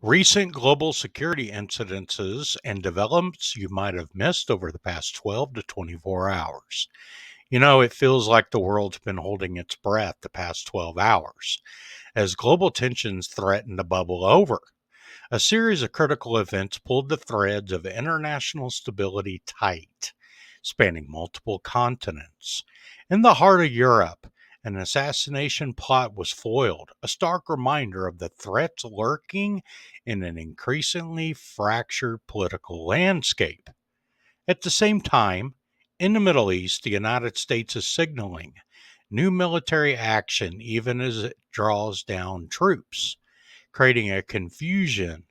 Recent global security incidences and developments you might have missed over the past 12 to 24 hours. It feels like the world's been holding its breath the past 12 hours as global tensions threaten to bubble over. A series of critical events pulled the threads of international stability tight, spanning multiple continents. In the heart of Europe, an assassination plot was foiled, a stark reminder of the threats lurking in an increasingly fractured political landscape. At the same time, in the Middle East, the United States is signaling new military action even as it draws down troops, creating a confusion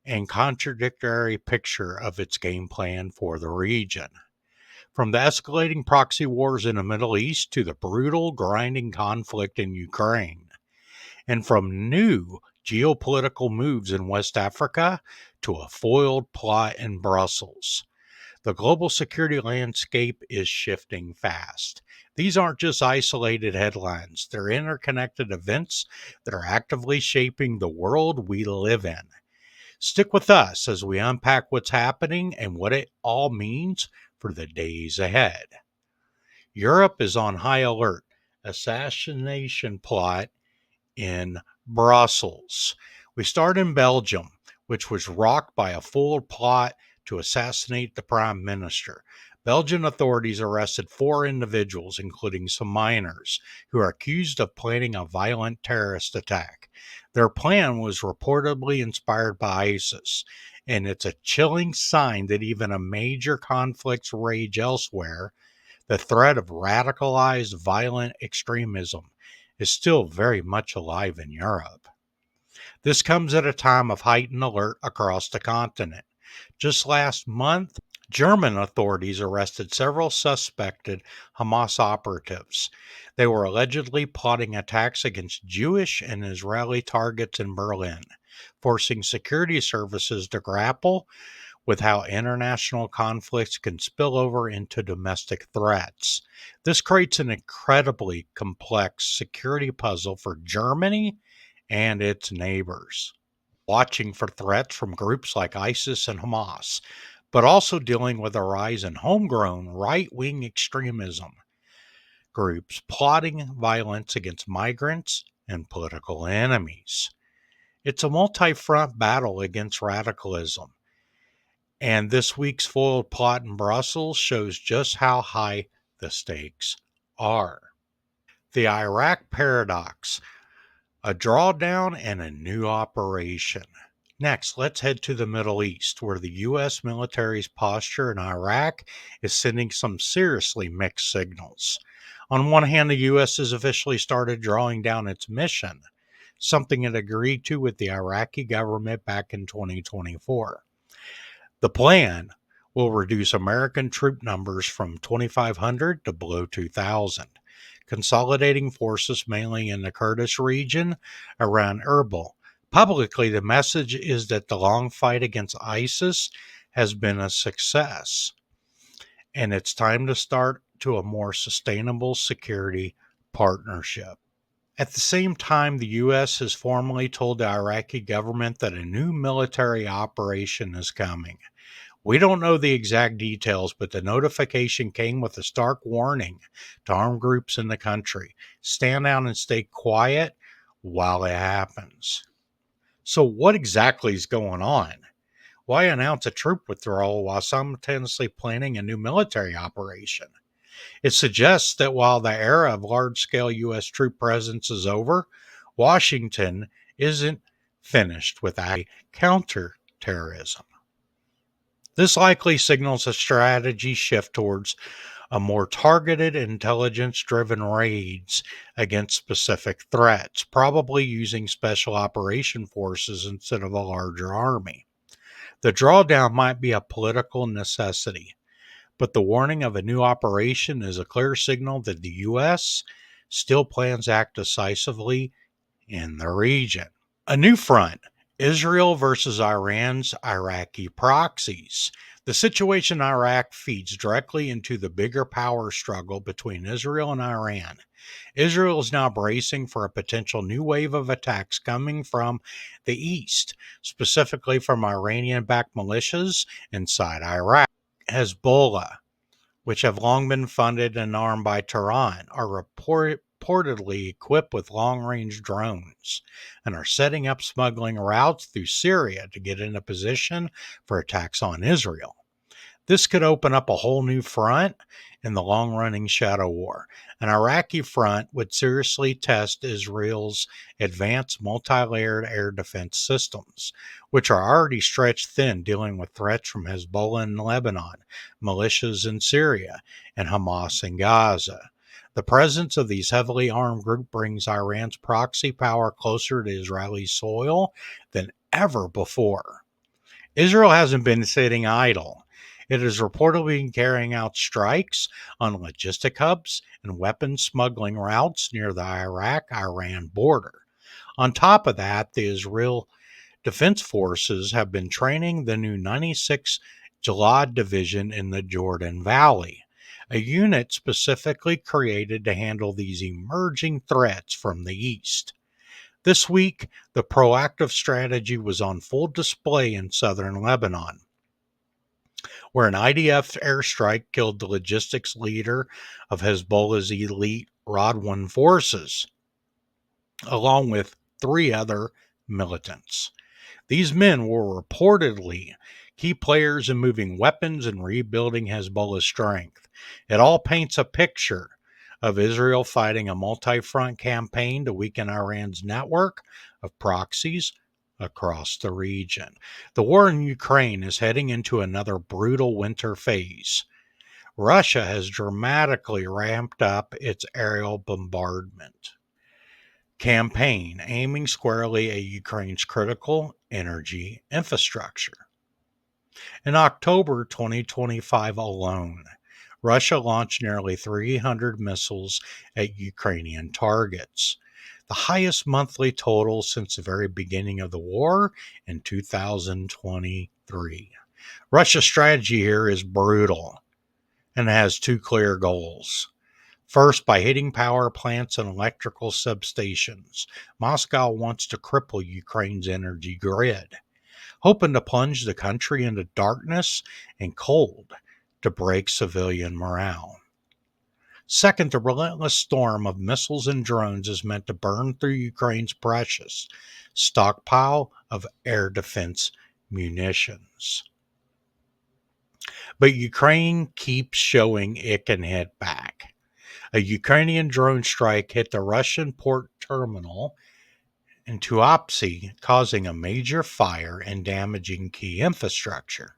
and contradictory picture of its game plan for the region. From the escalating proxy wars in the Middle East to the brutal, grinding conflict in Ukraine, and from new geopolitical moves in West Africa to a foiled plot in Brussels, the global security landscape is shifting fast. These aren't just isolated headlines, they're interconnected events that are actively shaping the world we live in. Stick with us as we unpack what's happening and what it all means for the days ahead. Europe is on high alert. Assassination plot in Brussels. We start in Belgium, which was rocked by a full plot to assassinate the prime minister. Belgian authorities arrested four individuals, including some minors, who are accused of planning a violent terrorist attack. Their plan was reportedly inspired by ISIS, and it's a chilling sign that even a major conflicts rage elsewhere, the threat of radicalized violent extremism is still very much alive in Europe. This comes at a time of heightened alert across the continent. Just last month, German authorities arrested several suspected Hamas operatives. They were allegedly plotting attacks against Jewish and Israeli targets in Berlin, forcing security services to grapple with how international conflicts can spill over into domestic threats. This creates an incredibly complex security puzzle for Germany and its neighbors, watching for threats from groups like ISIS and Hamas, but also dealing with a rise in homegrown right wing extremism groups plotting violence against migrants and political enemies. It's a multi front battle against radicalism, and this week's foiled plot in Brussels shows just how high the stakes are. The Iraq paradox, a drawdown and a new operation. Next, let's head to the Middle East, where the U.S. military's posture in Iraq is sending some seriously mixed signals. On one hand, the U.S. has officially started drawing down its mission, something it agreed to with the Iraqi government back in 2024. The plan will reduce American troop numbers from 2,500 to below 2,000, consolidating forces mainly in the Kurdish region around Erbil. Publicly, the message is that the long fight against ISIS has been a success, and it's time to start to a more sustainable security partnership. At the same time, the U.S. has formally told the Iraqi government that a new military operation is coming. We don't know the exact details, but the notification came with a stark warning to armed groups in the country: stand down and stay quiet while it happens. So, what exactly is going on? Why announce a troop withdrawal while simultaneously planning a new military operation? It suggests that while the era of large scale U.S. troop presence is over, Washington isn't finished with counterterrorism. This likely signals a strategy shift towards a more targeted, intelligence driven raids against specific threats, probably using special operation forces instead of a larger army. The drawdown might be a political necessity, but the warning of a new operation is a clear signal that the U.S. still plans to act decisively in the region. A new front: Israel versus Iran's Iraqi proxies. The situation in Iraq feeds directly into the bigger power struggle between Israel and Iran. Israel is now bracing for a potential new wave of attacks coming from the east, specifically from Iranian backed militias inside Iraq. Hezbollah, which have long been funded and armed by Tehran, are reportedly equipped with long range drones and are setting up smuggling routes through Syria to get into position for attacks on Israel. This could open up a whole new front in the long running shadow war. An Iraqi front would seriously test Israel's advanced multi layered air defense systems, which are already stretched thin dealing with threats from Hezbollah in Lebanon, militias in Syria, and Hamas in Gaza. The presence of these heavily armed groups brings Iran's proxy power closer to Israeli soil than ever before. Israel hasn't been sitting idle. It has reportedly been carrying out strikes on logistic hubs and weapons smuggling routes near the Iraq-Iran border. On top of that, the Israel Defense Forces have been training the new 96th Jalad Division in the Jordan Valley, a unit specifically created to handle these emerging threats from the east. This week, the proactive strategy was on full display in southern Lebanon, where an IDF airstrike killed the logistics leader of Hezbollah's elite Radwan forces, along with 3 other militants. These men were reportedly key players in moving weapons and rebuilding Hezbollah's strength. It all paints a picture of Israel fighting a multi-front campaign to weaken Iran's network of proxies across the region. The war in Ukraine is heading into another brutal winter phase. Russia has dramatically ramped up its aerial bombardment campaign, aiming squarely at Ukraine's critical energy infrastructure. In October 2025 alone, Russia launched nearly 300 missiles at Ukrainian targets, the highest monthly total since the very beginning of the war in 2023. Russia's strategy here is brutal and has 2 clear goals. First, by hitting power plants and electrical substations, Moscow wants to cripple Ukraine's energy grid, hoping to plunge the country into darkness and cold to break civilian morale. Second, the relentless storm of missiles and drones is meant to burn through Ukraine's precious stockpile of air defense munitions. But Ukraine keeps showing it can hit back. A Ukrainian drone strike hit the Russian port terminal in Tuapse, causing a major fire and damaging key infrastructure.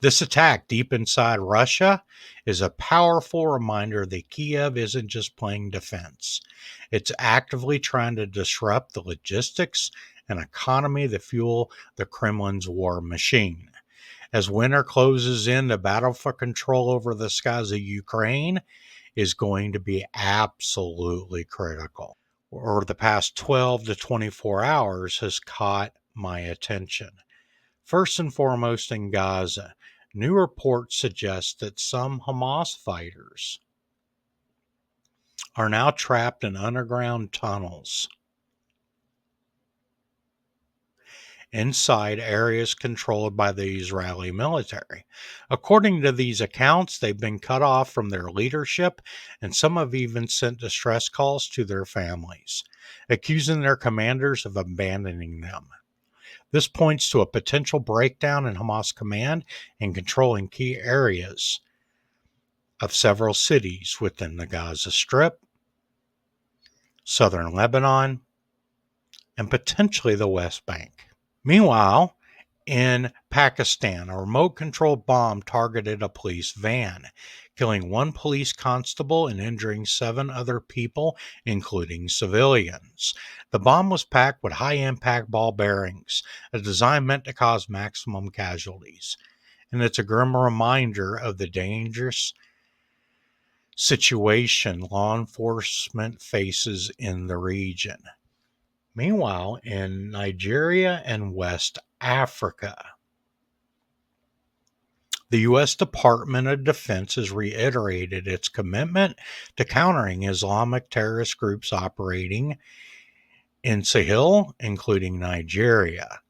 This attack deep inside Russia is a powerful reminder that Kiev isn't just playing defense. It's actively trying to disrupt the logistics and economy that fuel the Kremlin's war machine. As winter closes in, the battle for control over the skies of Ukraine is going to be absolutely critical. Or the past 12 to 24 hours has caught my attention. First and foremost in Gaza, new reports suggest that some Hamas fighters are now trapped in underground tunnels inside areas controlled by the Israeli military. According to these accounts, they've been cut off from their leadership, and some have even sent distress calls to their families, accusing their commanders of abandoning them. This points to a potential breakdown in Hamas command and controlling key areas of several cities within the Gaza Strip, southern Lebanon, and potentially the West Bank. Meanwhile, in Pakistan, a remote-controlled bomb targeted a police van, killing 1 police constable and injuring 7 other people, including civilians. The bomb was packed with high-impact ball bearings, a design meant to cause maximum casualties. And it's a grim reminder of the dangerous situation law enforcement faces in the region. Meanwhile, in Nigeria and West Africa, The U.S. Department of Defense has reiterated its commitment to countering Islamic terrorist groups operating in Sahel, including Nigeria.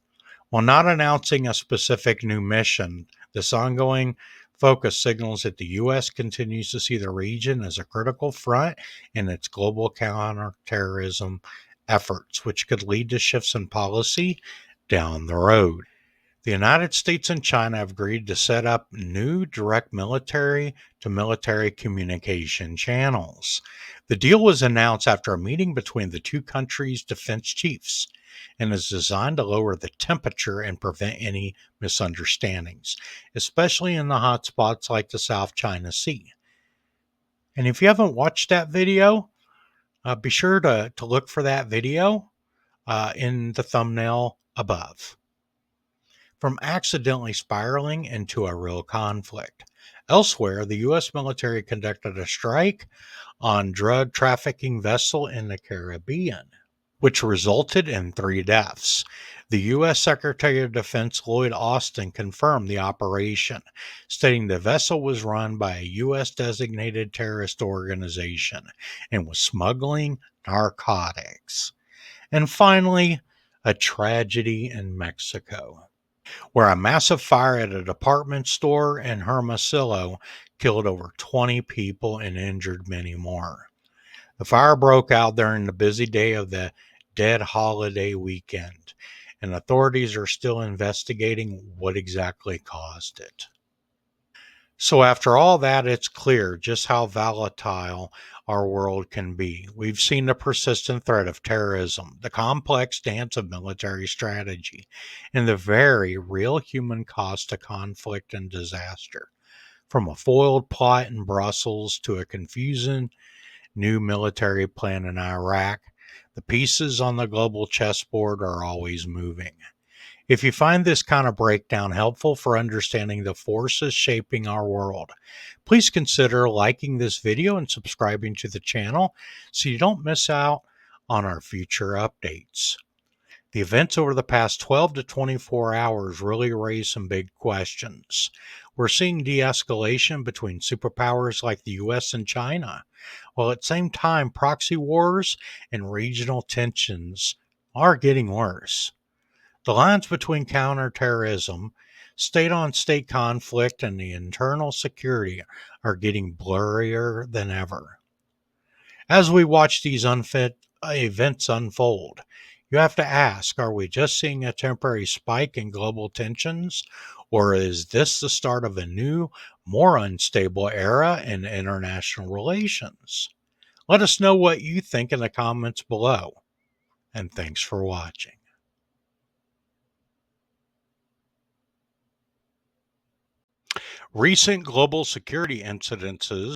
While not announcing a specific new mission, this ongoing focus signals that the U.S. continues to see the region as a critical front in its global counterterrorism efforts, which could lead to shifts in policy down the road. The United States and China have agreed to set up new direct military to military communication channels. The deal was announced after a meeting between the two countries' defense chiefs and is designed to lower the temperature and prevent any misunderstandings, especially in the hot spots like the South China Sea. And if you haven't watched that video, be sure to look for that video in the thumbnail above. From accidentally spiraling into a real conflict. Elsewhere, the U.S. military conducted a strike on drug trafficking vessel in the Caribbean, which resulted in 3 deaths. The U.S. Secretary of Defense Lloyd Austin confirmed the operation, stating the vessel was run by a U.S. designated terrorist organization and was smuggling narcotics. And finally, a tragedy in Mexico, where a massive fire at a department store in Hermosillo killed over 20 people and injured many more. The fire broke out during the busy day of the dead holiday weekend, and authorities are still investigating what exactly caused it. So, after all that, it's clear just how volatile our world can be. We've seen the persistent threat of terrorism, the complex dance of military strategy, and the very real human cost to conflict and disaster. From a foiled plot in Brussels to a confusing new military plan in Iraq, the pieces on the global chessboard are always moving. If you find this kind of breakdown helpful for understanding the forces shaping our world, please consider liking this video and subscribing to the channel so you don't miss out on our future updates. The events over the past 12 to 24 hours really raise some big questions. We're seeing de-escalation between superpowers like the US and China, while at the same time proxy wars and regional tensions are getting worse. The lines between counterterrorism, state-on-state conflict, and the internal security are getting blurrier than ever. As we watch these events unfold, you have to ask, are we just seeing a temporary spike in global tensions, or is this the start of a new, more unstable era in international relations? Let us know what you think in the comments below, and thanks for watching. Recent global security incidences